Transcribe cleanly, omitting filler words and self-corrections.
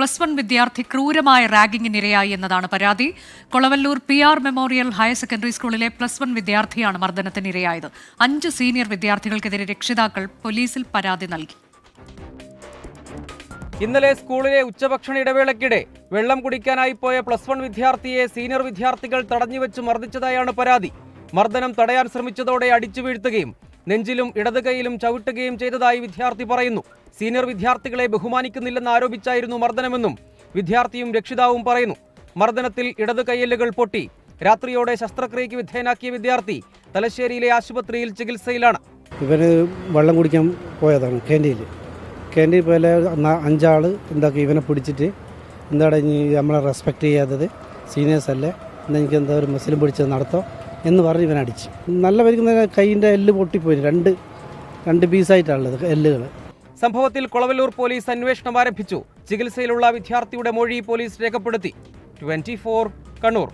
+1 വിദ്യാർത്ഥി ക്രൂരമായ റാഗിങ്ങിനിരയായി എന്നതാണ് പരാതി. Kolavallur PR memorial higher secondary സ്കൂളിലെ +1 വിദ്യാർത്ഥിയാണ് മർദ്ദനത്തിനിരയായത്. 5 സീനിയർ വിദ്യാർത്ഥികൾക്കെതിരെ രക്ഷിതാക്കൾ പോലീസിൽ പരാതി നൽകി. ഇന്നലെ സ്കൂളിലെ ഉച്ചഭക്ഷണ ഇടവേളയ്ക്കിടെ വെള്ളം കുടിക്കാനായി പോയ +1 വിദ്യാർത്ഥിയെ സീനിയർ വിദ്യാർത്ഥികൾ തടഞ്ഞുവെച്ച് മർദ്ദിച്ചതായാണ് പരാതി. മർദ്ദനം തടയാൻ ശ്രമിച്ചതോടെ അടിച്ചു വീഴ്ത്തുകയും നെഞ്ചിലും ഇടത് കൈയിലും ചവിട്ടുകയും ചെയ്തതായി വിദ്യാർത്ഥി പറയുന്നു. സീനിയർ വിദ്യാർത്ഥികളെ ബഹുമാനിക്കുന്നില്ലെന്ന് ആരോപിച്ചായിരുന്നു മർദ്ദനമെന്നും വിദ്യാർത്ഥിയും രക്ഷിതാവും പറയുന്നു. മർദ്ദനത്തിൽ ഇടത് കൈയ്യലുകൾ പൊട്ടി രാത്രിയോടെ ശസ്ത്രക്രിയയ്ക്ക് വിധേയനാക്കിയ വിദ്യാർത്ഥി തലശ്ശേരിയിലെ ആശുപത്രിയിൽ ചികിത്സയിലാണ്. ഇവര് വെള്ളം കുടിക്കാൻ പോയതാണ് ക്യാൻറ്റീൻ പോലെ 5 ആൾ എന്താക്കി ഇവനെ പിടിച്ചിട്ട് എന്താണ് നമ്മളെ റെസ്പെക്റ്റ് ചെയ്യാത്തത്, സീനിയേഴ്സ് അല്ലേ, എന്നാൽ എനിക്ക് എന്താ ഒരു മുസ്ലിം പിടിച്ചത് നടത്തോ എന്ന് പറഞ്ഞ് ഇവനെ അടിച്ച്. നല്ല പരിക്കുന്ന കൈയിൻ്റെ എല്ല് പൊട്ടിപ്പോയി, രണ്ട് പീസായിട്ടുള്ളത് എല്ലുകൾ. സംഭവത്തിൽ കൊളവല്ലൂർ പോലീസ് അന്വേഷണം ആരംഭിച്ചു. ചികിത്സയിലുള്ള വിദ്യാർത്ഥിയുടെ മൊഴി പോലീസ് രേഖപ്പെടുത്തി. 24 കണ്ണൂർ.